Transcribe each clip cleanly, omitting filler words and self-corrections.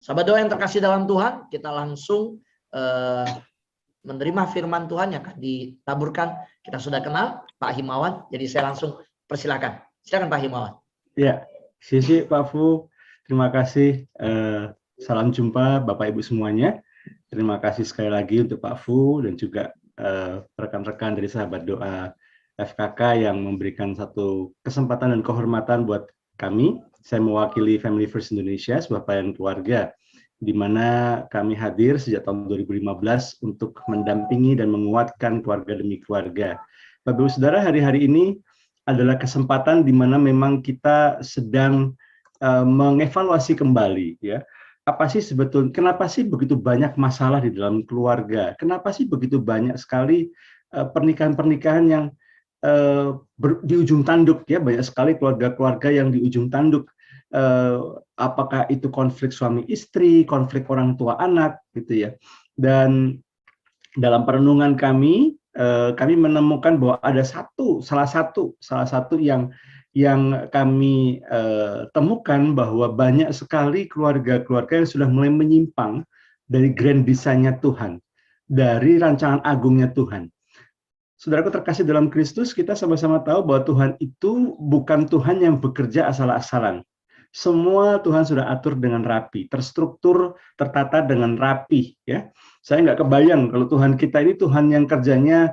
Sahabat doa yang terkasih dalam Tuhan, kita langsung menerima firman Tuhan yang akan ditaburkan. Kita sudah kenal Pak Himawan, jadi saya langsung persilakan. Silakan Pak Himawan. Ya, Sisi Pak Fu, terima kasih. Salam jumpa Bapak Ibu semuanya. Terima kasih sekali lagi untuk Pak Fu dan juga rekan-rekan dari sahabat doa FKK yang memberikan satu kesempatan dan kehormatan buat kami. Saya mewakili Family First Indonesia, sebuah pelayanan keluarga, di mana kami hadir sejak tahun 2015 untuk mendampingi dan menguatkan keluarga demi keluarga. Bapak Ibu Saudara, hari-hari ini adalah kesempatan di mana memang kita sedang mengevaluasi kembali, ya. Apa sih sebetulnya, kenapa sih begitu banyak masalah di dalam keluarga? Kenapa sih begitu banyak sekali pernikahan-pernikahan yang di ujung tanduk, ya, banyak sekali keluarga-keluarga yang di ujung tanduk, apakah itu konflik suami istri, konflik orang tua anak, gitu ya. Dan dalam perenungan kami menemukan bahwa ada salah satu yang kami temukan bahwa banyak sekali keluarga-keluarga yang sudah mulai menyimpang dari grand design-nya Tuhan, dari rancangan agungnya Tuhan. Saudaraku terkasih dalam Kristus, kita sama-sama tahu bahwa Tuhan itu bukan Tuhan yang bekerja asal-asalan. Semua Tuhan sudah atur dengan rapi, terstruktur, tertata dengan rapi. Ya, saya nggak kebayang kalau Tuhan kita ini Tuhan yang kerjanya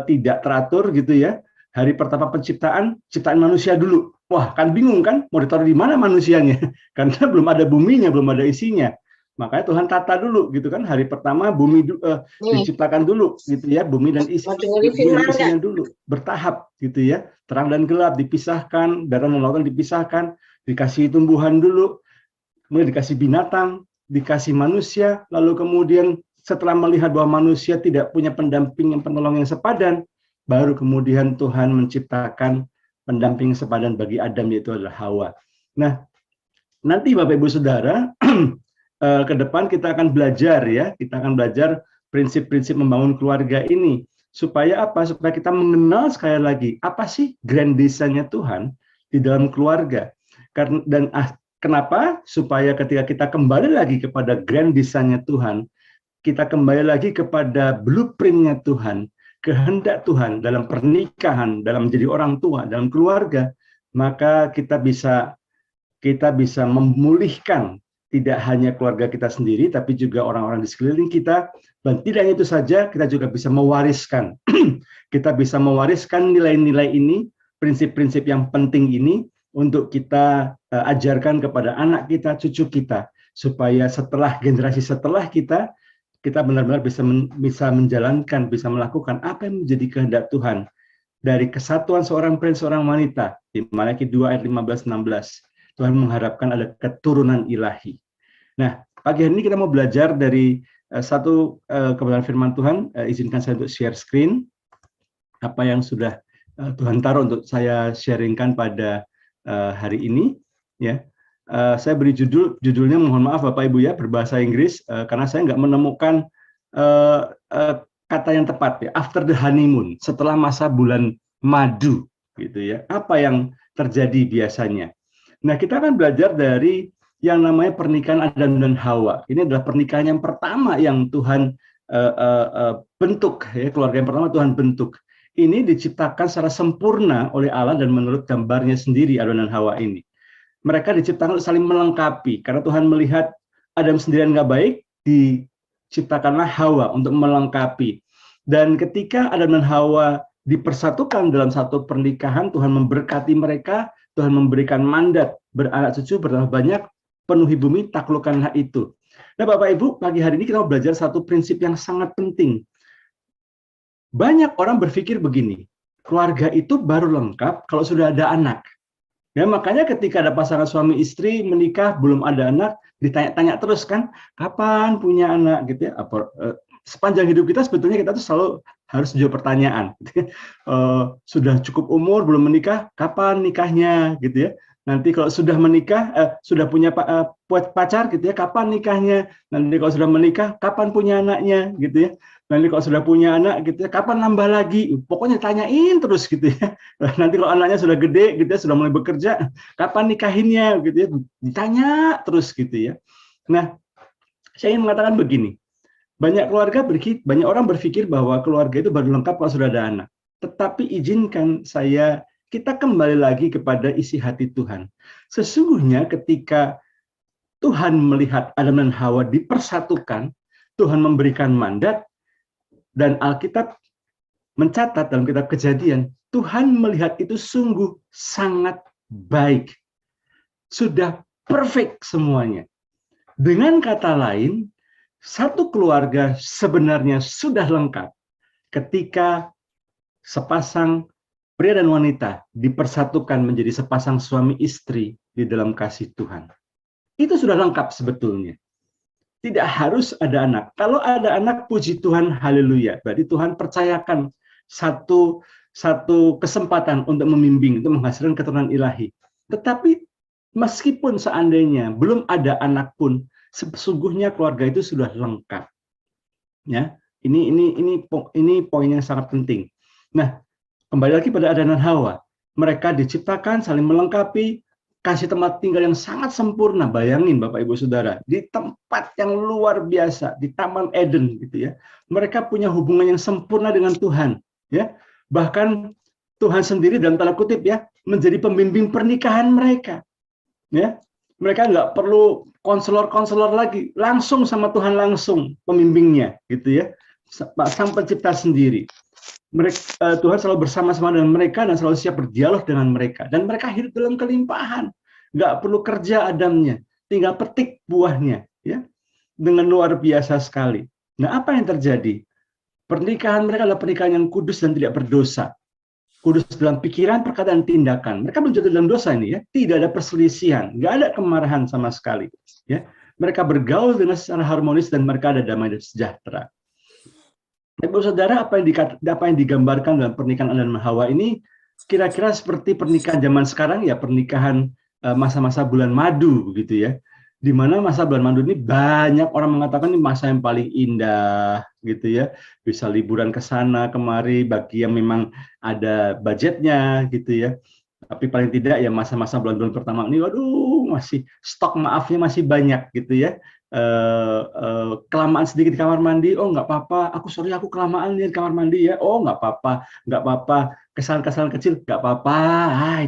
tidak teratur gitu ya. Hari pertama penciptaan, ciptaan manusia dulu. Wah, kan bingung kan? Mau ditaruh di mana manusianya? Karena belum ada buminya, belum ada isinya. Makanya Tuhan tata dulu gitu kan, hari pertama bumi diciptakan dulu gitu ya, bumi dan isinya dulu, bertahap gitu ya, terang dan gelap dipisahkan, darat dan lautan dipisahkan, dikasih tumbuhan dulu, kemudian dikasih binatang, dikasih manusia, lalu kemudian setelah melihat bahwa manusia tidak punya pendamping yang penolong yang sepadan, baru kemudian Tuhan menciptakan pendamping sepadan bagi Adam, yaitu adalah Hawa. Nah, nanti Bapak Ibu Saudara, ke depan kita akan belajar ya, kita akan belajar prinsip-prinsip membangun keluarga ini. Supaya apa? Supaya kita mengenal sekali lagi, apa sih grand design-nya Tuhan di dalam keluarga. Dan kenapa? Supaya ketika kita kembali lagi kepada grand design-nya Tuhan, kita kembali lagi kepada blueprint-nya Tuhan, kehendak Tuhan dalam pernikahan, dalam menjadi orang tua, dalam keluarga, maka kita bisa memulihkan tidak hanya keluarga kita sendiri, tapi juga orang-orang di sekeliling kita. Dan tidak hanya itu saja, kita juga bisa mewariskan. Kita bisa mewariskan nilai-nilai ini, prinsip-prinsip yang penting ini, untuk kita ajarkan kepada anak kita, cucu kita, supaya setelah generasi setelah kita benar-benar bisa menjalankan, bisa melakukan apa yang menjadi kehendak Tuhan dari kesatuan seorang pria, seorang wanita. Di Malaki 2 ayat 15-16. Tuhan mengharapkan ada keturunan ilahi. Nah, pagi hari ini kita mau belajar dari satu kebenaran firman Tuhan. Izinkan saya untuk share screen apa yang sudah Tuhan taruh untuk saya sharingkan pada hari ini. Ya, saya beri judulnya, mohon maaf Bapak Ibu ya, berbahasa Inggris karena saya nggak menemukan kata yang tepat ya. After the honeymoon, setelah masa bulan madu, gitu ya. Apa yang terjadi biasanya? Nah, kita akan belajar dari yang namanya pernikahan Adam dan Hawa. Ini adalah pernikahan yang pertama yang Tuhan bentuk, ya, keluarga yang pertama Tuhan bentuk. Ini diciptakan secara sempurna oleh Allah dan menurut gambarnya sendiri, Adam dan Hawa ini. Mereka diciptakan untuk saling melengkapi, karena Tuhan melihat Adam sendirian nggak baik, diciptakanlah Hawa untuk melengkapi. Dan ketika Adam dan Hawa dipersatukan dalam satu pernikahan, Tuhan memberkati mereka, Tuhan memberikan mandat beranak cucu bertambah banyak, penuhi bumi, taklukkanlah itu. Nah Bapak Ibu, pagi hari ini kita mau belajar satu prinsip yang sangat penting. Banyak orang berpikir begini, keluarga itu baru lengkap kalau sudah ada anak. Ya, makanya ketika ada pasangan suami istri menikah belum ada anak, ditanya-tanya terus kan, kapan punya anak gitu ya. Sepanjang hidup kita sebetulnya kita tuh selalu harus jawab pertanyaan. Sudah cukup umur belum menikah, kapan nikahnya gitu ya. Nanti kalau sudah menikah, sudah punya pacar gitu ya, kapan nikahnya? Nanti kalau sudah menikah, kapan punya anaknya gitu ya? Nanti kalau sudah punya anak gitu ya, kapan nambah lagi? Pokoknya tanyain terus gitu ya. Nanti kalau anaknya sudah gede gitu ya, sudah mulai bekerja, kapan nikahinnya gitu ya? Ditanya terus gitu ya. Nah, saya ingin mengatakan begini, banyak orang berpikir bahwa keluarga itu baru lengkap kalau sudah ada anak. Tetapi izinkan kita kembali lagi kepada isi hati Tuhan. Sesungguhnya ketika Tuhan melihat Adam dan Hawa dipersatukan, Tuhan memberikan mandat, dan Alkitab mencatat dalam kitab Kejadian, Tuhan melihat itu sungguh sangat baik. Sudah perfect semuanya. Dengan kata lain, satu keluarga sebenarnya sudah lengkap ketika sepasang pria dan wanita dipersatukan menjadi sepasang suami istri di dalam kasih Tuhan. Itu sudah lengkap sebetulnya. Tidak harus ada anak. Kalau ada anak, puji Tuhan, haleluya. Berarti Tuhan percayakan satu kesempatan untuk membimbing, untuk menghasilkan keturunan ilahi. Tetapi meskipun seandainya belum ada anak pun, sesungguhnya keluarga itu sudah lengkap. Ya, ini poin yang sangat penting. Nah, kembali lagi pada Adam dan Hawa. Mereka diciptakan saling melengkapi, kasih tempat tinggal yang sangat sempurna. Bayangin Bapak Ibu Saudara, di tempat yang luar biasa, di Taman Eden gitu ya. Mereka punya hubungan yang sempurna dengan Tuhan, ya. Bahkan Tuhan sendiri dalam tanda kutip ya, menjadi pembimbing pernikahan mereka. Ya. Mereka nggak perlu konselor lagi, langsung sama Tuhan langsung pembimbingnya gitu ya. Sang pencipta sendiri. Tuhan selalu bersama-sama dengan mereka dan selalu siap berdialog dengan mereka, dan mereka hidup dalam kelimpahan, nggak perlu kerja Adamnya, tinggal petik buahnya, ya, dengan luar biasa sekali. Nah, apa yang terjadi? Pernikahan mereka adalah pernikahan yang kudus dan tidak berdosa, kudus dalam pikiran, perkataan, tindakan. Mereka belum jatuh dalam dosa ini, ya, tidak ada perselisihan, nggak ada kemarahan sama sekali, ya. Mereka bergaul dengan secara harmonis dan mereka ada damai dan sejahtera. Ibu Saudara, apa yang digambarkan dalam pernikahan Adam dan Hawa ini kira-kira seperti pernikahan zaman sekarang, ya, pernikahan masa-masa bulan madu begitu ya. Di mana masa bulan madu ini banyak orang mengatakan ini masa yang paling indah gitu ya. Bisa liburan ke sana kemari bagi yang memang ada budgetnya gitu ya. Tapi paling tidak ya masa-masa bulan-bulan pertama ini, waduh, masih stok maafnya masih banyak gitu ya. Kelamaan sedikit di kamar mandi, oh nggak apa-apa, aku kelamaan di kamar mandi ya, oh nggak apa-apa, kesalahan kecil nggak apa-apa,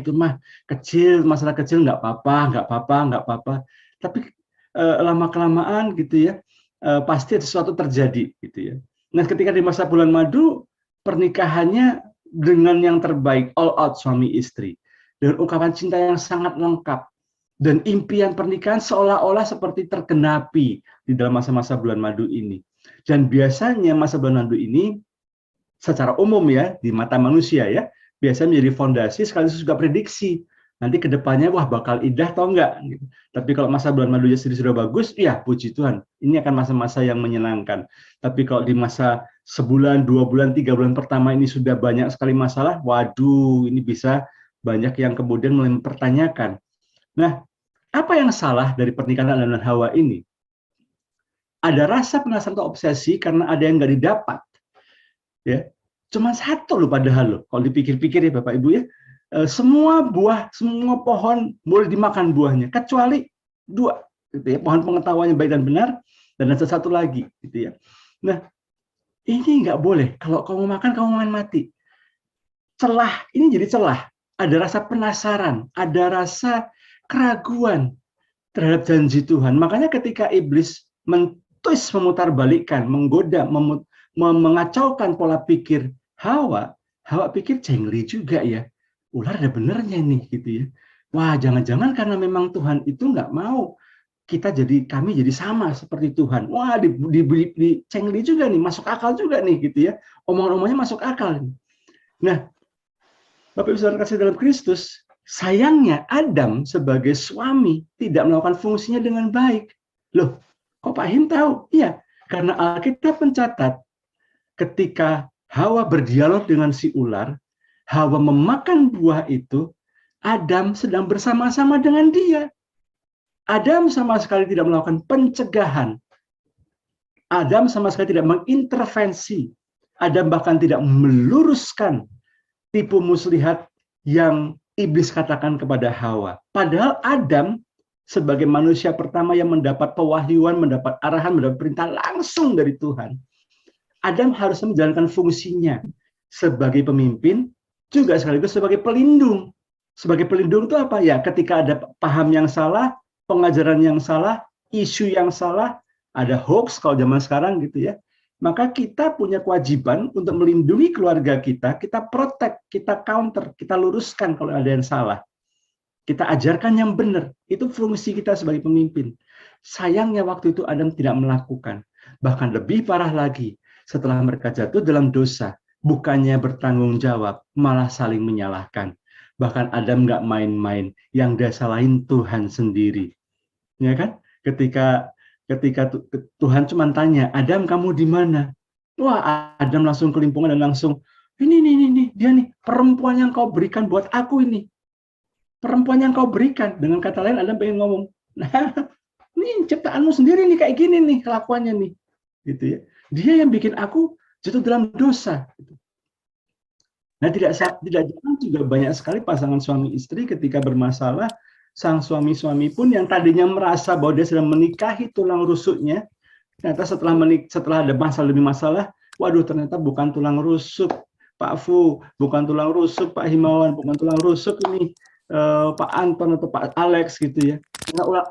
itu mah kecil, masalah kecil nggak apa-apa. Tapi lama kelamaan gitu ya, pasti sesuatu terjadi gitu ya. Nah, ketika di masa bulan madu, pernikahannya dengan yang terbaik, all out suami istri, dengan ungkapan cinta yang sangat lengkap. Dan impian pernikahan seolah-olah seperti tergenapi di dalam masa-masa bulan madu ini. Dan biasanya masa bulan madu ini secara umum ya, di mata manusia ya, biasanya menjadi fondasi sekaligus juga prediksi. Nanti ke depannya, wah bakal indah atau enggak. Tapi kalau masa bulan madu sendiri sudah bagus, ya puji Tuhan, ini akan masa-masa yang menyenangkan. Tapi kalau di masa sebulan, 2 bulan, 3 bulan pertama ini sudah banyak sekali masalah, waduh, ini bisa banyak yang kemudian mulai mempertanyakan. Nah, apa yang salah dari pernikahan Adam dan Hawa ini? Ada rasa penasaran atau obsesi karena ada yang nggak didapat. Ya, cuma satu loh padahal loh. Kalau dipikir-pikir ya Bapak Ibu ya, semua pohon boleh dimakan buahnya, kecuali 2, gitu ya, pohon pengetahuannya baik dan benar, dan ada satu lagi, gitu ya. Nah, ini nggak boleh. Kalau kamu makan, kamu mati. Celah, ini jadi celah. Ada rasa penasaran, ada rasa keraguan terhadap janji Tuhan. Makanya ketika iblis memutarbalikkan, menggoda, mengacaukan pola pikir Hawa pikir jengli juga ya. Ular ada benernya nih gitu ya. Wah, jangan-jangan karena memang Tuhan itu nggak mau kami jadi sama seperti Tuhan. Wah, dicengli juga nih, masuk akal juga nih gitu ya. Omongan-omongannya masuk akal. Nah, Bapak Ibu Saudara kasih dalam Kristus, sayangnya Adam sebagai suami tidak melakukan fungsinya dengan baik. Loh, kok Pak Him tahu? Iya, karena Alkitab mencatat ketika Hawa berdialog dengan si ular, Hawa memakan buah itu, Adam sedang bersama-sama dengan dia. Adam sama sekali tidak melakukan pencegahan. Adam sama sekali tidak mengintervensi. Adam bahkan tidak meluruskan tipu muslihat yang iblis katakan kepada Hawa. Padahal Adam sebagai manusia pertama yang mendapat pewahyuan, mendapat arahan, mendapat perintah langsung dari Tuhan. Adam harus menjalankan fungsinya sebagai pemimpin, juga sekaligus sebagai pelindung. Sebagai pelindung itu apa ya? Ketika ada paham yang salah, pengajaran yang salah, isu yang salah, ada hoax kalau zaman sekarang gitu ya. Maka kita punya kewajiban untuk melindungi keluarga kita protect, kita counter, kita luruskan kalau ada yang salah. Kita ajarkan yang benar. Itu fungsi kita sebagai pemimpin. Sayangnya waktu itu Adam tidak melakukan. Bahkan lebih parah lagi, setelah mereka jatuh dalam dosa, bukannya bertanggung jawab, malah saling menyalahkan. Bahkan Adam nggak main-main, yang dia salahin Tuhan sendiri. Ya kan? Ketika Tuhan cuma tanya, Adam kamu di mana? Wah, Adam langsung kelimpungan dan langsung, ini, dia nih, perempuan yang kau berikan buat aku ini. Perempuan yang kau berikan. Dengan kata lain, Adam pengen ngomong, nah, ini ciptaanmu sendiri nih, kayak gini nih kelakuannya nih. Gitu ya. Dia yang bikin aku jatuh dalam dosa. Nah, tidak jarang juga banyak sekali pasangan suami istri ketika bermasalah, sang suami pun yang tadinya merasa bahwa dia sedang menikahi tulang rusuknya, ternyata setelah ada masalah demi masalah, waduh ternyata bukan tulang rusuk Pak Fu, bukan tulang rusuk Pak Himawan, bukan tulang rusuk ini Pak Anton atau Pak Alex gitu ya.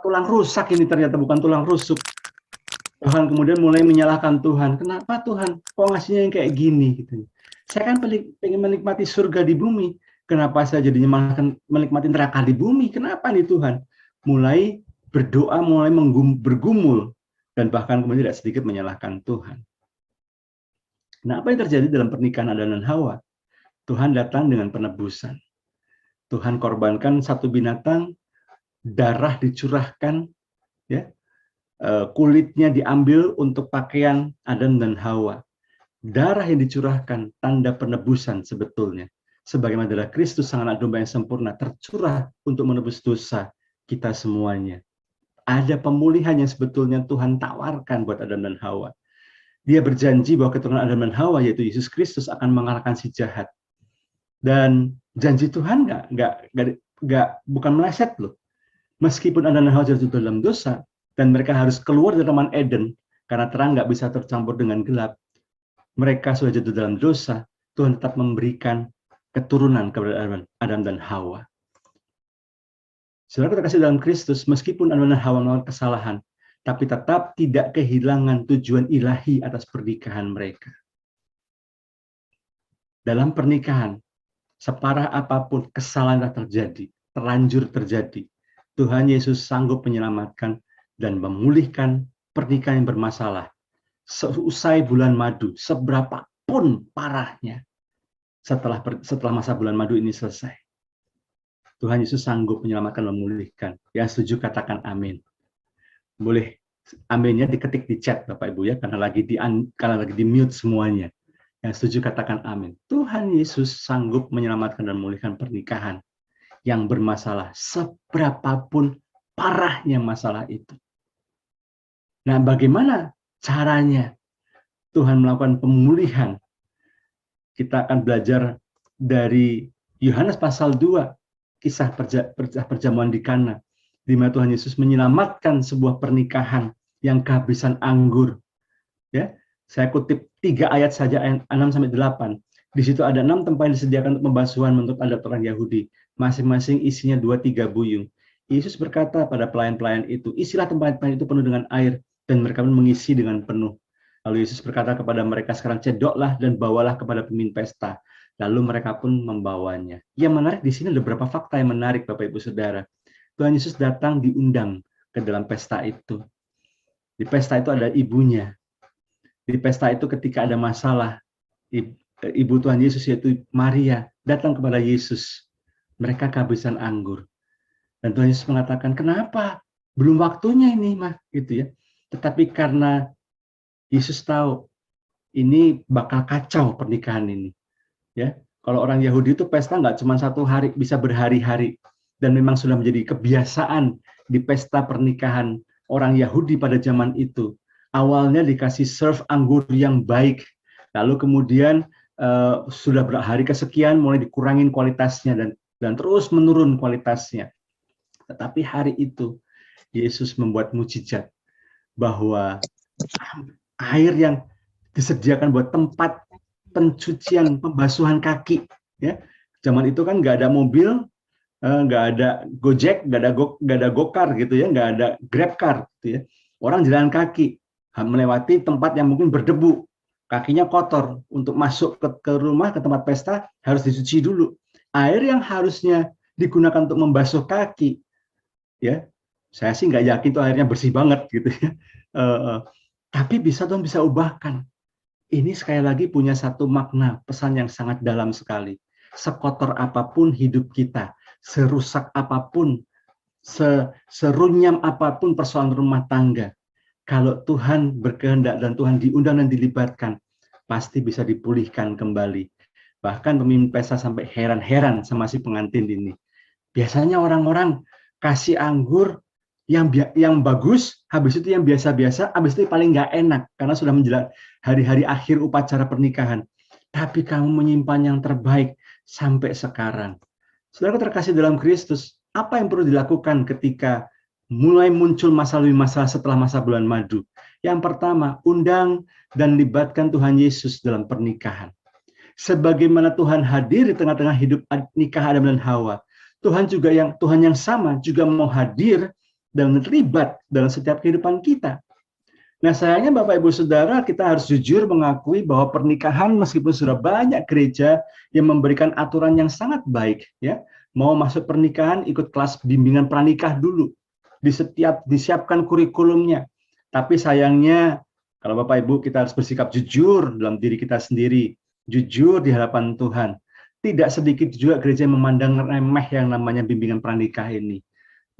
Tulang rusak ini ternyata, bukan tulang rusuk. Bahkan kemudian mulai menyalahkan Tuhan. Kenapa Tuhan kok ngasihnya yang kayak gini gitu. Saya kan pengen menikmati surga di bumi. Kenapa saya jadinya malah menikmati neraka di bumi? Kenapa nih Tuhan? Mulai berdoa, mulai bergumul, dan bahkan kemudian tidak sedikit menyalahkan Tuhan. Nah, apa yang terjadi dalam pernikahan Adam dan Hawa? Tuhan datang dengan penebusan. Tuhan korbankan satu binatang, darah dicurahkan, ya, kulitnya diambil untuk pakaian Adam dan Hawa. Darah yang dicurahkan, tanda penebusan sebetulnya. Sebagaimana darah Kristus, sang anak domba yang sempurna, tercurah untuk menebus dosa kita semuanya. Ada pemulihan yang sebetulnya Tuhan tawarkan buat Adam dan Hawa. Dia berjanji bahwa keturunan Adam dan Hawa, yaitu Yesus Kristus, akan mengalahkan si jahat. Dan janji Tuhan bukan meleset loh. Meskipun Adam dan Hawa jatuh dalam dosa, dan mereka harus keluar dari Taman Eden, karena terang nggak bisa tercampur dengan gelap, mereka sudah jatuh dalam dosa, Tuhan tetap memberikan keturunan kepada Adam dan Hawa. Saudara terkasih dalam Kristus, meskipun Adam dan Hawa melakukan kesalahan, tapi tetap tidak kehilangan tujuan ilahi atas pernikahan mereka. Dalam pernikahan, separah apapun kesalahan yang terjadi, terlanjur terjadi, Tuhan Yesus sanggup menyelamatkan dan memulihkan pernikahan yang bermasalah. Seusai bulan madu, seberapapun parahnya, setelah masa bulan madu ini selesai, Tuhan Yesus sanggup menyelamatkan dan memulihkan. Yang setuju katakan amin. Boleh aminnya diketik di chat Bapak Ibu ya, karena lagi di mute semuanya. Yang setuju katakan amin. Tuhan Yesus sanggup menyelamatkan dan memulihkan pernikahan yang bermasalah, seberapapun parahnya masalah itu. Nah, bagaimana caranya Tuhan melakukan pemulihan? Kita akan belajar dari Yohanes pasal 2, kisah perjamuan di Kana, di mana Tuhan Yesus menyelamatkan sebuah pernikahan yang kehabisan anggur. Ya, saya kutip 3 ayat saja, ayat 6-8. Di situ ada 6 tempat yang disediakan untuk pembasuhan menurut adat orang Yahudi. Masing-masing isinya 2-3 buyung. Yesus berkata pada pelayan-pelayan itu, isilah tempat-tempat itu penuh dengan air, dan mereka pun mengisi dengan penuh. Lalu Yesus berkata kepada mereka, sekarang cedoklah dan bawalah kepada pemimpin pesta. Lalu mereka pun membawanya. Yang menarik di sini ada beberapa fakta yang menarik, Bapak Ibu Saudara. Tuhan Yesus datang diundang ke dalam pesta itu. Di pesta itu ada ibunya. Di pesta itu ketika ada masalah, ibu Tuhan Yesus yaitu Maria datang kepada Yesus. Mereka kehabisan anggur. Dan Tuhan Yesus mengatakan, kenapa? Belum waktunya ini, mah, gitu ya. Tetapi karena Yesus tahu ini bakal kacau pernikahan ini. Ya, kalau orang Yahudi itu pesta nggak cuma 1 hari, bisa berhari-hari. Dan memang sudah menjadi kebiasaan di pesta pernikahan orang Yahudi pada zaman itu. Awalnya dikasih serve anggur yang baik, lalu kemudian sudah berhari kesekian mulai dikurangin kualitasnya dan terus menurun kualitasnya. Tetapi hari itu Yesus membuat mujizat bahwa air yang disediakan buat tempat pencucian, pembasuhan kaki, ya. Zaman itu kan nggak ada mobil, nggak ada Gojek, nggak ada Gokar gitu ya, nggak ada Grabcar gitu ya. Orang jalan kaki melewati tempat yang mungkin berdebu, kakinya kotor, untuk masuk ke rumah, ke tempat pesta harus dicuci dulu. Air yang harusnya digunakan untuk membasuh kaki, ya, saya sih nggak yakin itu airnya bersih banget gitu ya. Tapi Tuhan bisa ubahkan. Ini sekali lagi punya satu makna, pesan yang sangat dalam sekali. Sekotor apapun hidup kita, serusak apapun, serunyam apapun persoalan rumah tangga, kalau Tuhan berkehendak dan Tuhan diundang dan dilibatkan, pasti bisa dipulihkan kembali. Bahkan pemimpin pesta sampai heran-heran sama si pengantin ini. Biasanya orang-orang kasih anggur yang bagus, habis itu yang biasa-biasa, habis itu paling nggak enak, karena sudah menjelang hari-hari akhir upacara pernikahan. Tapi kamu menyimpan yang terbaik sampai sekarang. Saudara terkasih dalam Kristus, apa yang perlu dilakukan ketika mulai muncul masalah setelah masa bulan madu? Yang pertama, undang dan libatkan Tuhan Yesus dalam pernikahan. Sebagaimana Tuhan hadir di tengah-tengah hidup nikah Adam dan Hawa, Tuhan yang sama juga mau hadir dan terlibat dalam setiap kehidupan kita. Nah, sayangnya Bapak Ibu Saudara, kita harus jujur mengakui bahwa pernikahan, meskipun sudah banyak gereja yang memberikan aturan yang sangat baik, ya, mau masuk pernikahan ikut kelas bimbingan pranikah dulu, disiapkan kurikulumnya. Tapi sayangnya, kalau Bapak Ibu kita harus bersikap jujur dalam diri kita sendiri, jujur di hadapan Tuhan. Tidak sedikit juga gereja yang memandang remeh yang namanya bimbingan pranikah ini,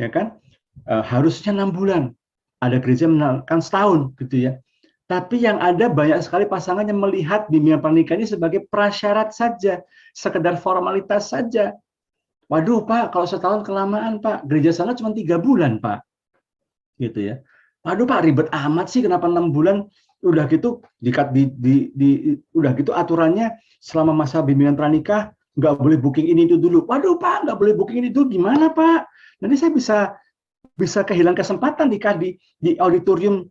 ya kan? Harusnya 6 bulan. Ada gereja menandakan setahun gitu ya. Tapi yang ada banyak sekali pasangan yang melihat bimbingan pernikahan ini sebagai prasyarat saja, sekedar formalitas saja. Waduh Pak, kalau setahun kelamaan Pak, gereja sana cuma 3 bulan Pak. Gitu ya. Waduh Pak, ribet amat sih, kenapa 6 bulan? Udah gitu udah gitu aturannya selama masa bimbingan pranikah nggak boleh booking ini itu dulu. Waduh Pak, nggak boleh booking ini dulu, gimana Pak? Nanti saya bisa kehilangan kesempatan di auditorium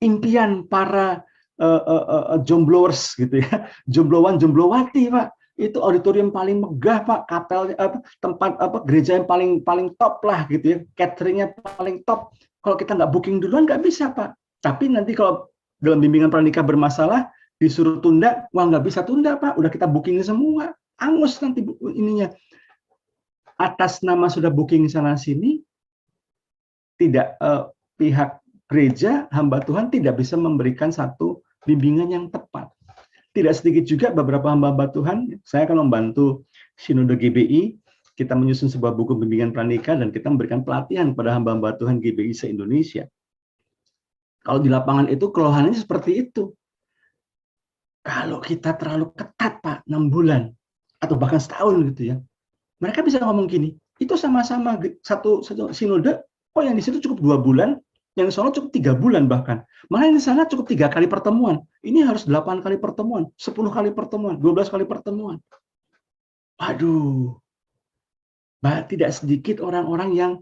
impian para jomblowers gitu ya, jomblowan jomblowati Pak. Itu auditorium paling megah Pak, kapel tempat gereja yang paling top lah gitu ya, cateringnya paling top. Kalau kita nggak booking duluan nggak bisa Pak. Tapi nanti kalau dalam bimbingan pranikah bermasalah disuruh tunda, wah nggak bisa tunda Pak, udah kita booking semua, angus nanti ininya. Atas nama sudah booking sana sini, tidak pihak gereja, hamba Tuhan tidak bisa memberikan satu bimbingan yang tepat. Tidak sedikit juga beberapa hamba Tuhan, saya akan membantu Sinode GBI, kita menyusun sebuah buku bimbingan pranikah dan kita memberikan pelatihan pada hamba-hamba Tuhan GBI se-Indonesia. Kalau di lapangan itu keluhannya seperti itu. Kalau kita terlalu ketat Pak, 6 bulan atau bahkan setahun gitu ya, mereka bisa ngomong gini, itu sama-sama satu sinode, oh yang di situ cukup 2 bulan, yang di sana cukup 3 bulan bahkan. Malah yang di sana cukup 3 kali pertemuan. Ini harus 8 kali pertemuan, 10 kali pertemuan, 12 kali pertemuan. Waduh, tidak sedikit orang-orang yang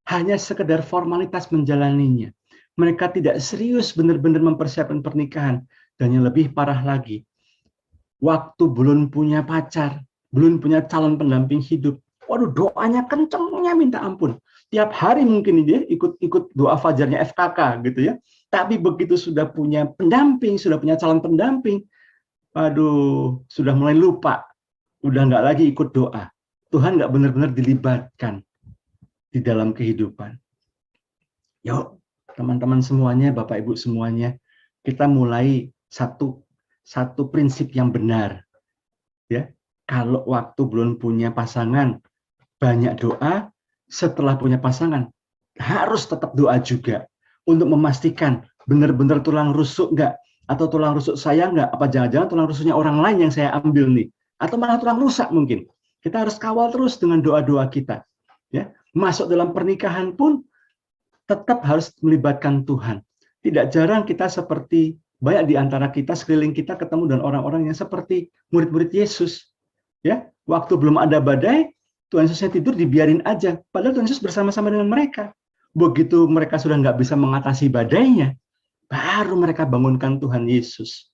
hanya sekedar formalitas menjalaninya. Mereka tidak serius benar-benar mempersiapkan pernikahan. Dan yang lebih parah lagi, waktu belum punya pacar, belum punya calon pendamping hidup, waduh doanya kencengnya minta ampun. Tiap hari mungkin dia ikut doa fajarnya FKK gitu ya. Tapi begitu sudah punya pendamping, sudah punya calon pendamping, waduh sudah mulai lupa, udah nggak lagi ikut doa. Tuhan nggak benar-benar dilibatkan di dalam kehidupan. Yuk teman-teman semuanya, Bapak Ibu semuanya, kita mulai satu prinsip yang benar. Ya, kalau waktu belum punya pasangan, banyak doa. Setelah punya pasangan, harus tetap doa juga untuk memastikan benar-benar tulang rusuk nggak, atau tulang rusuk saya nggak, apa jangan-jangan tulang rusuknya orang lain yang saya ambil nih, atau malah tulang rusak mungkin. Kita harus kawal terus dengan doa-doa kita. Ya, masuk dalam pernikahan pun tetap harus melibatkan Tuhan. Tidak jarang kita seperti banyak di antara kita sekeliling kita ketemu dengan orang-orang yang seperti murid-murid Yesus. Ya, waktu belum ada badai, Tuhan Yesusnya tidur dibiarin aja. Padahal Tuhan Yesus bersama-sama dengan mereka. begitu mereka sudah nggak bisa mengatasi badainya, baru mereka bangunkan Tuhan Yesus.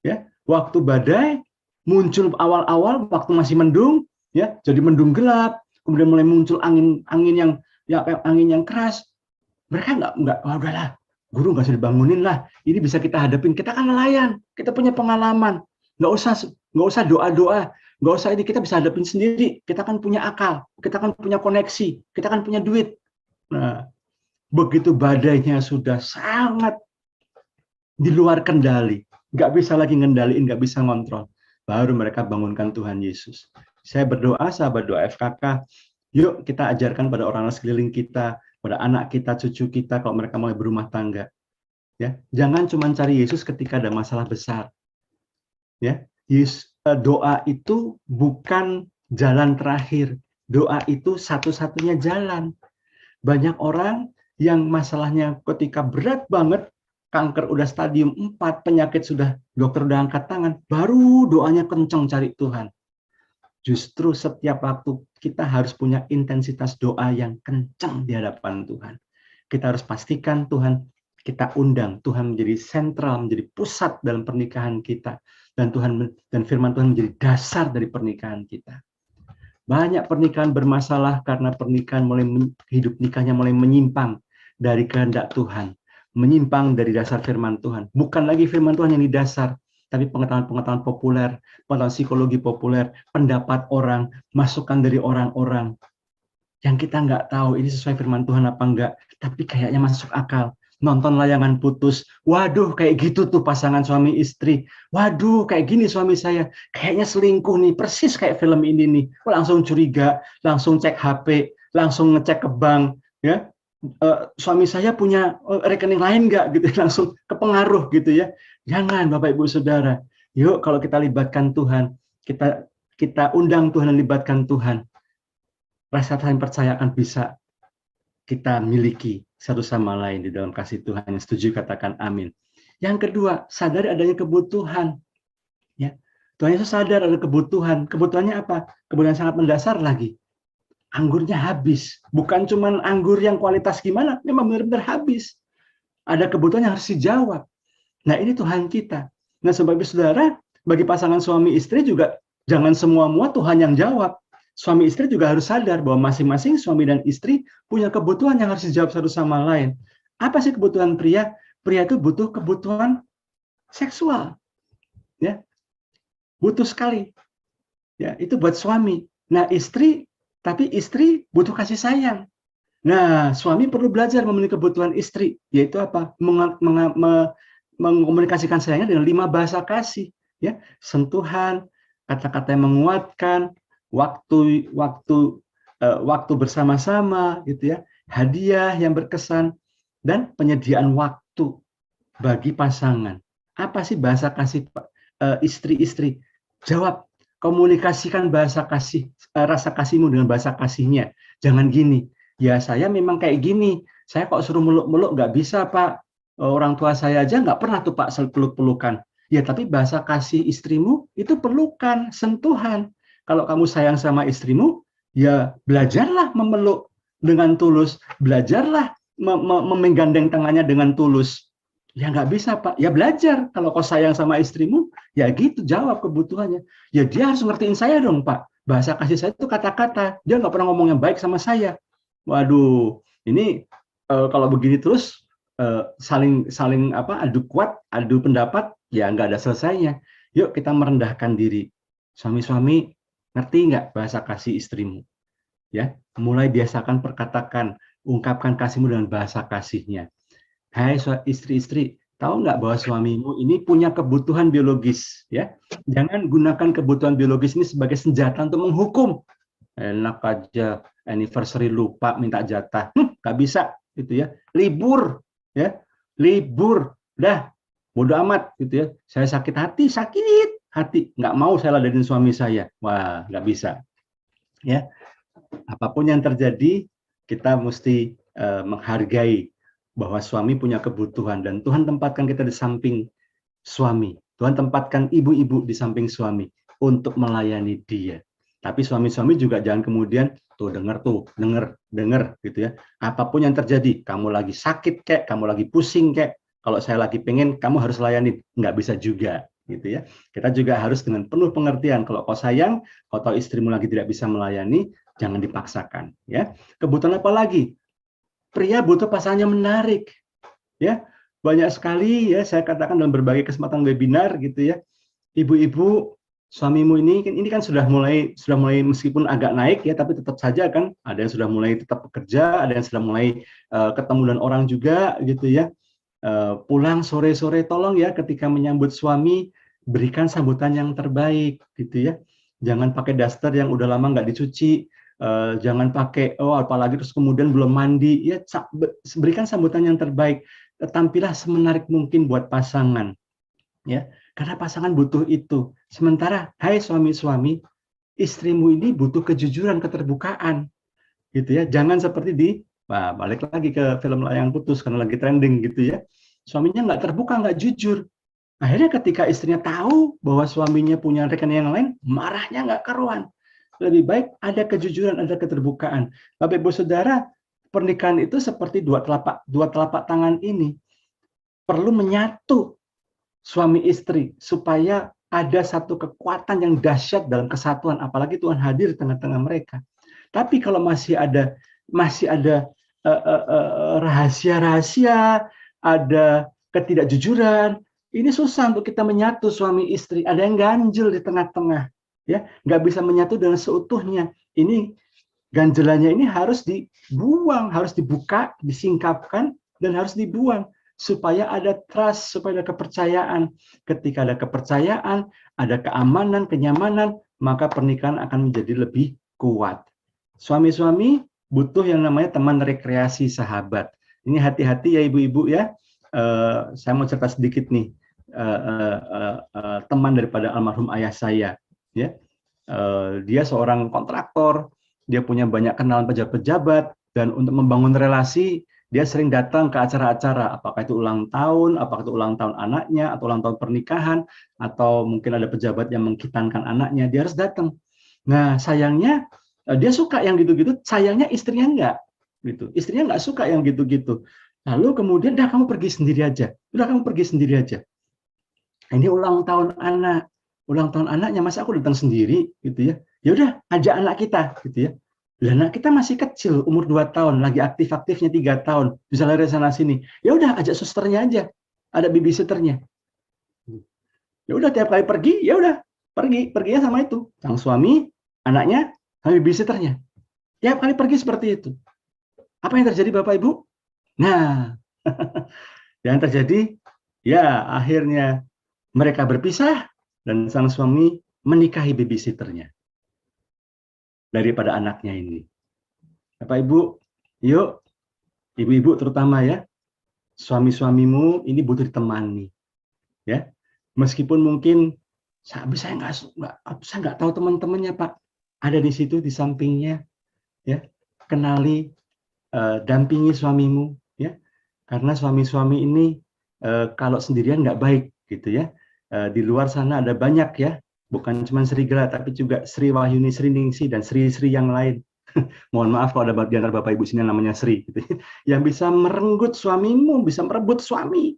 Ya, waktu badai muncul awal-awal, waktu masih mendung, ya, jadi mendung gelap, kemudian mulai muncul angin yang keras. Mereka nggak, oh, udahlah, guru nggak usah dibangunin lah. Ini bisa kita hadapin. Kita kan nelayan, kita punya pengalaman. Nggak usah doa-doa, nggak usah ini, kita bisa hadapin sendiri. Kita kan punya akal, kita kan punya koneksi, kita kan punya duit. Nah, begitu badainya sudah sangat di luar kendali, nggak bisa lagi ngendaliin, nggak bisa ngontrol, baru mereka bangunkan Tuhan Yesus. Saya berdoa, sahabat doa FKK, yuk kita ajarkan pada orang sekeliling kita, pada anak kita, cucu kita, kalau mereka mulai berumah tangga, ya, jangan cuma cari Yesus ketika ada masalah besar, ya. Doa itu bukan jalan terakhir, doa itu satu-satunya jalan. Banyak orang yang masalahnya ketika berat banget, kanker udah stadium 4, penyakit sudah, dokter udah angkat tangan, baru doanya kenceng cari Tuhan. Justru setiap waktu kita harus punya intensitas doa yang kencang di hadapan Tuhan. Kita harus pastikan Tuhan, kita undang Tuhan menjadi sentral, menjadi pusat dalam pernikahan kita, dan firman Tuhan menjadi dasar dari pernikahan kita. Banyak pernikahan bermasalah karena hidup nikahnya mulai menyimpang dari kehendak Tuhan, menyimpang dari dasar firman Tuhan. Bukan lagi firman Tuhan yang di dasar, tapi pengetahuan-pengetahuan populer, pengetahuan psikologi populer, pendapat orang, masukan dari orang-orang yang kita nggak tahu ini sesuai firman Tuhan apa enggak, tapi kayaknya masuk akal. Nonton layangan putus, waduh kayak gitu tuh pasangan suami istri, waduh kayak gini suami saya, kayaknya selingkuh nih, persis kayak film ini nih. Langsung curiga, langsung cek HP, langsung ngecek ke bank, ya. Suami saya punya rekening lain nggak gitu, langsung kepengaruh gitu ya. Jangan Bapak Ibu Saudara, yuk kalau kita libatkan Tuhan, kita undang Tuhan dan libatkan Tuhan, rasa saling percaya akan bisa kita miliki satu sama lain di dalam kasih Tuhan. Yang setuju katakan amin. Yang kedua, sadari adanya kebutuhan. Ya, Tuhan Yesus sadar ada kebutuhan. Kebutuhannya apa? Kebutuhan sangat mendasar lagi. Anggurnya habis. Bukan cuma anggur yang kualitas gimana, memang benar-benar habis. Ada kebutuhan yang harus dijawab. Nah, ini Tuhan kita. Nah, sebagai saudara, bagi pasangan suami istri juga jangan semua-mua Tuhan yang jawab. Suami istri juga harus sadar bahwa masing-masing suami dan istri punya kebutuhan yang harus dijawab satu sama lain. Apa sih kebutuhan pria? Pria itu butuh kebutuhan seksual. Ya. Butuh sekali. Ya, itu buat suami. Nah, istri butuh kasih sayang. Nah, suami perlu belajar memenuhi kebutuhan istri, yaitu apa? Mengkomunikasikan sayangnya dengan 5 bahasa kasih, ya. Sentuhan, kata-kata yang menguatkan, waktu bersama-sama gitu ya, hadiah yang berkesan, dan penyediaan waktu bagi pasangan. Apa sih bahasa kasih istri-istri? Jawab, komunikasikan bahasa kasih, rasa kasihmu dengan bahasa kasihnya. Jangan gini, ya saya memang kayak gini, saya kok suruh meluk-meluk nggak bisa Pak, orang tua saya aja nggak pernah tuh Pak peluk-pelukan. Ya tapi bahasa kasih istrimu itu pelukan, sentuhan. Kalau kamu sayang sama istrimu, ya belajarlah memeluk dengan tulus, belajarlah menggandeng tangannya dengan tulus. Ya nggak bisa Pak, ya belajar. Kalau kau sayang sama istrimu, ya gitu jawab kebutuhannya. Ya dia harus ngertiin saya dong Pak. Bahasa kasih saya itu kata-kata. Dia nggak pernah ngomong yang baik sama saya. Waduh, ini kalau begini terus saling adu kuat, adu pendapat, ya nggak ada selesainya. Yuk kita merendahkan diri. Suami-suami, ngerti nggak bahasa kasih istrimu? Ya, mulai biasakan perkatakan, ungkapkan kasihmu dengan bahasa kasihnya. Hai istri-istri, tahu nggak bahwa suamimu ini punya kebutuhan biologis? Ya, jangan gunakan kebutuhan biologis ini sebagai senjata untuk menghukum. Enak aja, anniversary lupa minta jatah, nggak bisa, gitu ya. Libur, ya, libur, dah, bodo amat, gitu ya. Saya sakit hati, nggak mau saya ladenin suami saya. Wah, nggak bisa. Ya, apapun yang terjadi, kita mesti menghargai bahwa suami punya kebutuhan, dan Tuhan tempatkan kita di samping suami. Tuhan tempatkan ibu-ibu di samping suami untuk melayani dia. Tapi suami-suami juga jangan kemudian tuh denger gitu ya. Apapun yang terjadi, kamu lagi sakit kek, kamu lagi pusing kek, kalau saya lagi pengen, kamu harus layanin. Nggak bisa juga gitu ya. Kita juga harus dengan penuh pengertian. Kalau kau sayang, kau tahu istrimu lagi tidak bisa melayani, jangan dipaksakan ya. Kebutuhan apa lagi? Pria butuh pasangan yang menarik ya. Banyak sekali ya saya katakan dalam berbagai kesempatan webinar gitu ya. Ibu-ibu, suamimu ini kan sudah mulai meskipun agak naik ya, tapi tetap saja kan ada yang sudah mulai tetap bekerja, ada yang sudah mulai ketemu dengan orang juga gitu ya. Pulang sore-sore, tolong ya ketika menyambut suami berikan sambutan yang terbaik gitu ya. Jangan pakai daster yang udah lama nggak dicuci, jangan pakai apalagi terus kemudian belum mandi ya. Berikan sambutan yang terbaik, tampillah semenarik mungkin buat pasangan ya, karena pasangan butuh itu. Sementara hai suami-suami, istrimu ini butuh kejujuran, keterbukaan gitu ya. Jangan seperti balik lagi ke film Layang Putus karena lagi trending gitu ya. Suaminya nggak terbuka, nggak jujur. Akhirnya ketika istrinya tahu bahwa suaminya punya rekening yang lain, marahnya nggak karuan. Lebih baik ada kejujuran, ada keterbukaan. Bapak Ibu Saudara, pernikahan itu seperti dua telapak tangan ini perlu menyatu suami istri supaya ada satu kekuatan yang dahsyat dalam kesatuan, apalagi Tuhan hadir di tengah-tengah mereka. Tapi kalau masih ada rahasia-rahasia, ada ketidakjujuran, ini susah untuk kita menyatu suami istri. Ada yang ganjil di tengah-tengah, ya, nggak bisa menyatu dengan seutuhnya. Ini ganjelannya ini harus dibuang, harus dibuka, disingkapkan, dan harus dibuang supaya ada trust, supaya ada kepercayaan. Ketika ada kepercayaan, ada keamanan, kenyamanan, maka pernikahan akan menjadi lebih kuat. Suami-suami butuh yang namanya teman rekreasi sahabat. Ini hati-hati ya ibu-ibu ya. Saya mau cerita sedikit nih. Teman daripada almarhum ayah saya. Ya, dia seorang kontraktor. Dia punya banyak kenalan pejabat-pejabat. Dan untuk membangun relasi, dia sering datang ke acara-acara, apakah itu ulang tahun, apakah itu ulang tahun anaknya, atau ulang tahun pernikahan, atau mungkin ada pejabat yang mengkitankan anaknya, dia harus datang. Nah, sayangnya dia suka yang gitu-gitu, sayangnya istrinya enggak. Gitu. Istrinya enggak suka yang gitu-gitu. Lalu kemudian, dah kamu pergi sendiri aja. Udah kamu pergi sendiri aja. Ini ulang tahun anaknya, masa aku datang sendiri gitu ya. Ya udah, ajak anak kita gitu ya. Lah anak kita masih kecil, umur 2 tahun, lagi aktif-aktifnya 3 tahun, bisa lari sana sini. Ya udah, ajak susternya aja, ada babysitternya. Ya udah tiap kali pergi, ya udah perginya sama itu, sang suami, anaknya, sama babysitternya. Tiap kali pergi seperti itu. Apa yang terjadi Bapak Ibu? Nah, yang terjadi, ya akhirnya mereka berpisah dan sang suami menikahi babysitternya daripada anaknya ini. Bapak Ibu, yuk, ibu-ibu terutama ya, suami-suamimu ini butuh ditemani, ya. Meskipun mungkin saya nggak tahu teman-temannya Pak, ada di situ di sampingnya, ya. Kenali, dampingi suamimu, ya. Karena suami-suami ini kalau sendirian nggak baik, gitu ya. Di luar sana ada banyak ya. Bukan cuma Sri Gela, tapi juga Sri Wahyuni, Sri Ningsi, dan Sri-Sri yang lain. Mohon maaf kalau ada di antara Bapak Ibu sini namanya Sri. Gitu. Yang bisa merenggut suamimu, bisa merebut suami.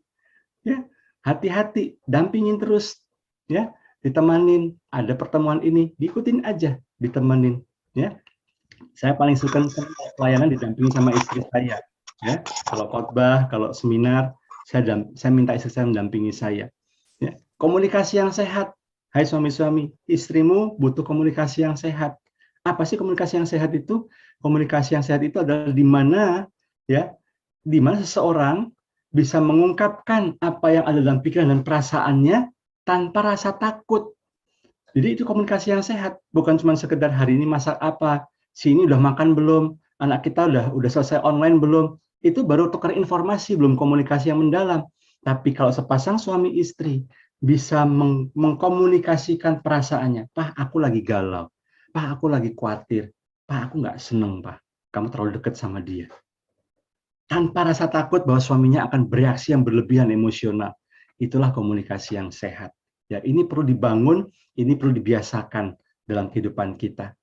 Ya, hati-hati, dampingin terus. Ya, ditemanin. Ada pertemuan ini, diikutin aja, ditemenin. Ya, saya paling suka pelayanan didampingi sama istri saya. Ya, kalau khotbah, kalau seminar, saya minta istri saya mendampingi saya. Ya, komunikasi yang sehat. Hai suami-suami, istrimu butuh komunikasi yang sehat. Apa sih komunikasi yang sehat itu? Komunikasi yang sehat itu adalah di mana seseorang bisa mengungkapkan apa yang ada dalam pikiran dan perasaannya tanpa rasa takut. Jadi itu komunikasi yang sehat, bukan cuma sekedar hari ini masak apa, si ini udah makan belum, anak kita udah selesai online belum. Itu baru tukar informasi, belum komunikasi yang mendalam. Tapi kalau sepasang suami istri bisa mengkomunikasikan perasaannya, Pak, aku lagi galau, Pak, aku lagi khawatir, Pak, aku nggak seneng, Pak, kamu terlalu dekat sama dia. Tanpa rasa takut bahwa suaminya akan bereaksi yang berlebihan emosional. Itulah komunikasi yang sehat. Ya, ini perlu dibangun, ini perlu dibiasakan dalam kehidupan kita.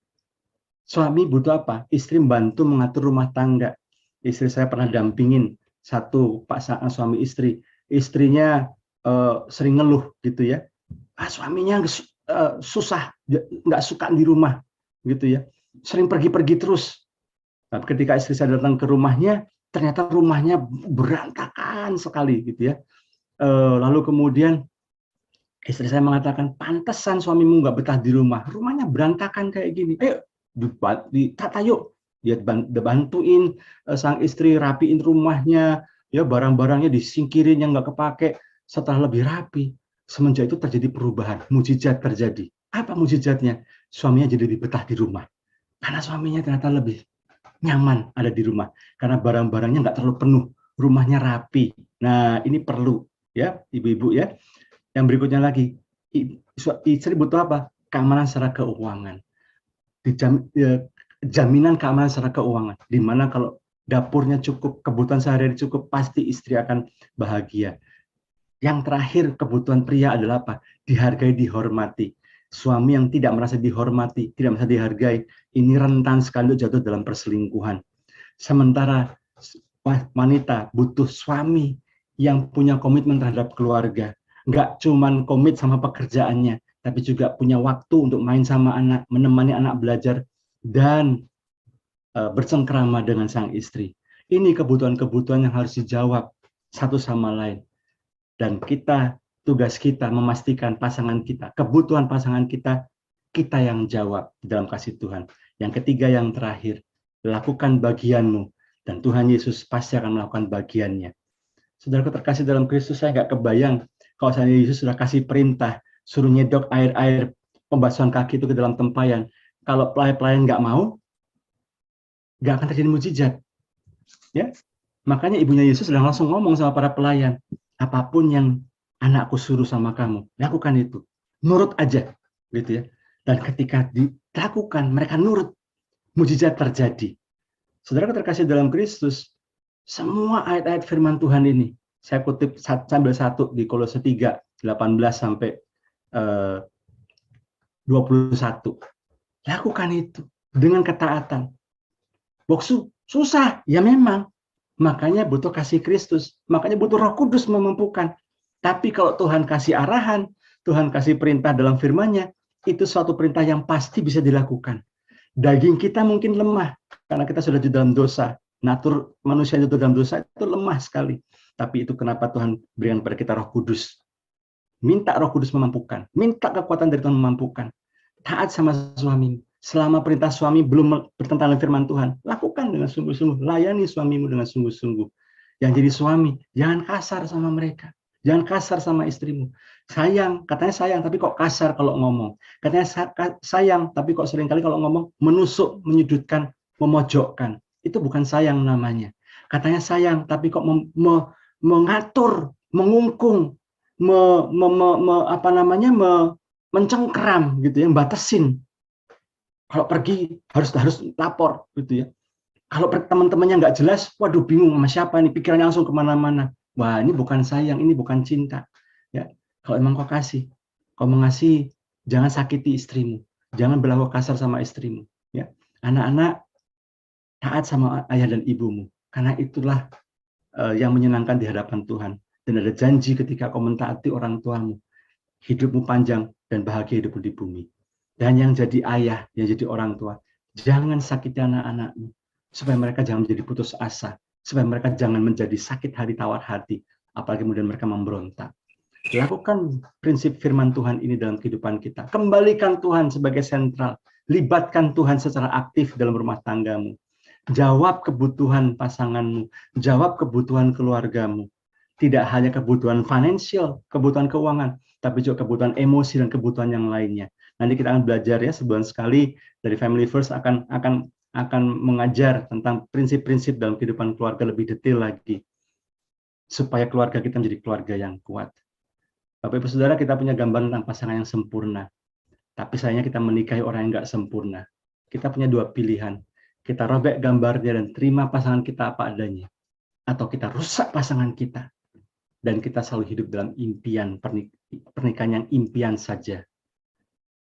Suami butuh apa? Istri membantu mengatur rumah tangga. Istri saya pernah dampingin satu pasangan suami istri. Istrinya sering ngeluh gitu ya. Suaminya susah, nggak suka di rumah gitu ya. Sering pergi-pergi terus. Tapi ketika istri saya datang ke rumahnya, ternyata rumahnya berantakan sekali gitu ya. Lalu kemudian istri saya mengatakan, pantesan suamimu nggak betah di rumah. Rumahnya berantakan kayak gini. Ayo, ditata yuk. Dia bantuin sang istri rapiin rumahnya, ya barang-barangnya disingkirin yang nggak kepake. Setelah lebih rapi, semenjak itu terjadi perubahan, mujizat terjadi. Apa mujizatnya? Suaminya jadi lebih betah di rumah. Karena suaminya ternyata lebih nyaman ada di rumah. Karena barang-barangnya nggak terlalu penuh, rumahnya rapi. Nah, ini perlu ya, ibu-ibu ya. Yang berikutnya lagi, istri butuh apa? Keamanan secara keuangan. Jaminan keamanan secara keuangan. Di mana kalau dapurnya cukup, kebutuhan sehari-hari cukup, pasti istri akan bahagia. Yang terakhir, kebutuhan pria adalah apa? Dihargai, dihormati. Suami yang tidak merasa dihormati, tidak merasa dihargai, ini rentan sekali jatuh dalam perselingkuhan. Sementara wanita butuh suami yang punya komitmen terhadap keluarga. Nggak cuman komit sama pekerjaannya, tapi juga punya waktu untuk main sama anak, menemani anak belajar, dan bercengkrama dengan sang istri. Ini kebutuhan-kebutuhan yang harus dijawab satu sama lain. Dan tugas kita memastikan pasangan kita, kebutuhan pasangan kita, kita yang jawab dalam kasih Tuhan. Yang ketiga, yang terakhir, lakukan bagianmu, dan Tuhan Yesus pasti akan melakukan bagiannya. Saudaraku terkasih dalam Kristus, saya nggak kebayang kalau saya Yesus sudah kasih perintah, suruh nyedok air pembasuhan kaki itu ke dalam tempayan. Kalau pelayan nggak mau, nggak akan terjadi mujizat. Ya, makanya ibunya Yesus sudah langsung ngomong sama para pelayan, apapun yang anakku suruh sama kamu, lakukan itu. Nurut aja, gitu ya. Dan ketika dilakukan, mereka nurut, mujizat terjadi. Saudara terkasih dalam Kristus, semua ayat-ayat firman Tuhan ini, saya kutip sambil satu di Kolose 3, 18 sampai 21. Lakukan itu dengan ketaatan. Boksu, susah, ya memang. Makanya butuh kasih Kristus, makanya butuh Roh Kudus memampukan. Tapi kalau Tuhan kasih arahan, Tuhan kasih perintah dalam firman-Nya, itu suatu perintah yang pasti bisa dilakukan. Daging kita mungkin lemah, karena kita sudah di dalam dosa. Natur manusia itu dalam dosa itu lemah sekali. Tapi itu kenapa Tuhan berikan kepada kita Roh Kudus. Minta Roh Kudus memampukan. Minta kekuatan dari Tuhan memampukan. Taat sama suami. Selama perintah suami belum bertentangan dengan firman Tuhan, lakukan dengan sungguh-sungguh. Layani suamimu dengan sungguh-sungguh. Yang jadi suami, jangan kasar sama mereka. Jangan kasar sama istrimu. Sayang, katanya sayang, tapi kok kasar kalau ngomong. Katanya sayang, tapi kok seringkali kalau ngomong menusuk, menyudutkan, memojokkan. Itu bukan sayang namanya. Katanya sayang, tapi kok mengatur, mengungkung, mencengkeram gitu ya, batasin. Kalau pergi harus lapor gitu ya. Kalau teman-temannya nggak jelas, waduh bingung sama siapa nih, pikirannya langsung kemana-mana. Wah, ini bukan sayang, ini bukan cinta. Ya, kalau emang kau kasih, kau mengasihi, jangan sakiti istrimu, jangan berlaku kasar sama istrimu. Ya, anak-anak taat sama ayah dan ibumu, karena itulah yang menyenangkan di hadapan Tuhan. Dan ada janji ketika kau mentaati orang tuamu, hidupmu panjang dan bahagia hidupmu di bumi. Dan yang jadi ayah, yang jadi orang tua, jangan sakiti anak-anakmu, supaya mereka jangan menjadi putus asa, supaya mereka jangan menjadi sakit hati, tawar hati, apalagi kemudian mereka memberontak. Lakukan prinsip firman Tuhan ini dalam kehidupan kita. Kembalikan Tuhan sebagai sentral. Libatkan Tuhan secara aktif dalam rumah tanggamu. Jawab kebutuhan pasanganmu. Jawab kebutuhan keluargamu. Tidak hanya kebutuhan finansial, kebutuhan keuangan, tapi juga kebutuhan emosi dan kebutuhan yang lainnya. Nanti kita akan belajar ya sebulan sekali dari Family First akan mengajar tentang prinsip-prinsip dalam kehidupan keluarga lebih detail lagi supaya keluarga kita menjadi keluarga yang kuat. Bapak Ibu Saudara, kita punya gambaran tentang pasangan yang sempurna. Tapi sayangnya kita menikahi orang yang nggak sempurna. Kita punya dua pilihan. Kita robek gambarnya dan terima pasangan kita apa adanya. Atau kita rusak pasangan kita. Dan kita selalu hidup dalam impian pernikahan yang impian saja.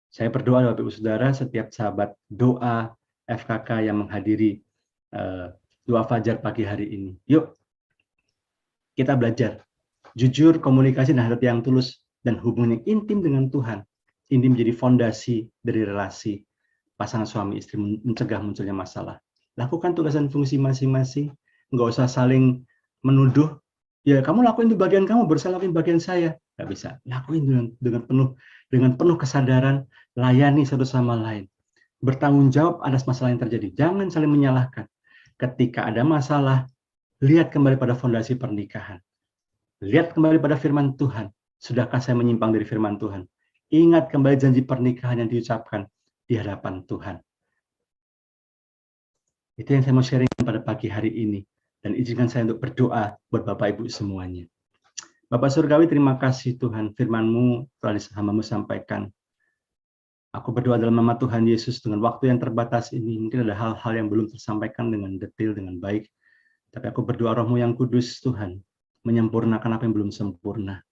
Saya berdoa Bapak Ibu Saudara, setiap sahabat doa FKK yang menghadiri doa fajar pagi hari ini. Yuk, kita belajar. Jujur, komunikasi dan hati yang tulus, dan hubungan yang intim dengan Tuhan. Ini menjadi fondasi dari relasi pasangan suami istri mencegah munculnya masalah. Lakukan tugas dan fungsi masing-masing. Nggak usah saling menuduh. Ya, kamu lakuin di bagian kamu, baru saya lakuin bagian saya. Nggak bisa. Lakuin dengan penuh kesadaran, layani satu sama lain. Bertanggung jawab atas masalah yang terjadi. Jangan saling menyalahkan. Ketika ada masalah, lihat kembali pada fondasi pernikahan. Lihat kembali pada firman Tuhan. Sudahkah saya menyimpang dari firman Tuhan? Ingat kembali janji pernikahan yang diucapkan di hadapan Tuhan. Itu yang saya mau sharing pada pagi hari ini. Dan izinkan saya untuk berdoa buat Bapak Ibu semuanya. Bapak Surgawi, terima kasih Tuhan. Firman-Mu telah hamba-Mu sampaikan. Aku berdoa dalam nama Tuhan Yesus dengan waktu yang terbatas ini. Mungkin ada hal-hal yang belum tersampaikan dengan detail, dengan baik. Tapi aku berdoa Roh-Mu yang kudus Tuhan, menyempurnakan apa yang belum sempurna.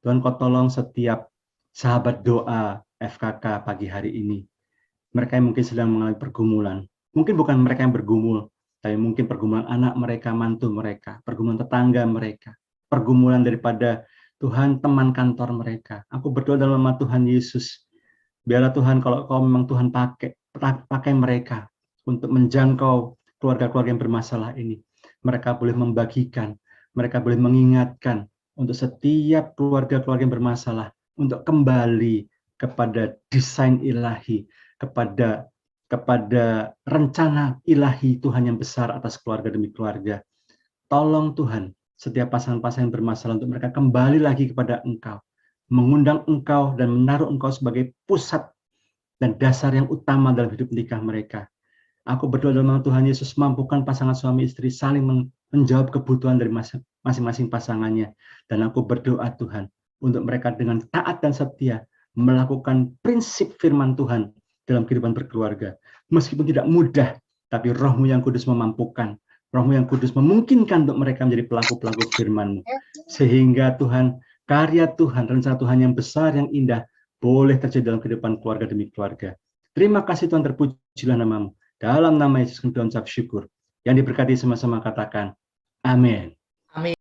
Tuhan, Kau tolong setiap sahabat doa FKK pagi hari ini. Mereka yang mungkin sedang mengalami pergumulan. Mungkin bukan mereka yang bergumul, tapi mungkin pergumulan anak mereka, mantu mereka, pergumulan tetangga mereka, pergumulan daripada Tuhan teman kantor mereka. Aku berdoa dalam nama Tuhan Yesus. Biarlah Tuhan, kalau Kau memang Tuhan pakai mereka untuk menjangkau keluarga-keluarga yang bermasalah ini. Mereka boleh membagikan, mereka boleh mengingatkan untuk setiap keluarga-keluarga yang bermasalah untuk kembali kepada desain ilahi, kepada rencana ilahi Tuhan yang besar atas keluarga demi keluarga. Tolong Tuhan, setiap pasangan-pasangan yang bermasalah untuk mereka kembali lagi kepada Engkau, mengundang Engkau dan menaruh Engkau sebagai pusat dan dasar yang utama dalam hidup nikah mereka. Aku berdoa dalam nama Tuhan Yesus, mampukan pasangan suami istri saling menjawab kebutuhan dari masing-masing pasangannya. Dan aku berdoa Tuhan, untuk mereka dengan taat dan setia melakukan prinsip firman Tuhan dalam kehidupan berkeluarga. Meskipun tidak mudah, tapi Roh-Mu yang kudus memampukan. Roh-Mu yang kudus memungkinkan untuk mereka menjadi pelaku-pelaku firman-Mu. Sehingga Tuhan, karya Tuhan, rencana Tuhan yang besar, yang indah, boleh terjadi dalam kehidupan keluarga demi keluarga. Terima kasih Tuhan, terpujilah nama-Mu. Dalam nama Yesus kami ucap syukur. Yang diberkati sama-sama katakan, amin. Amin.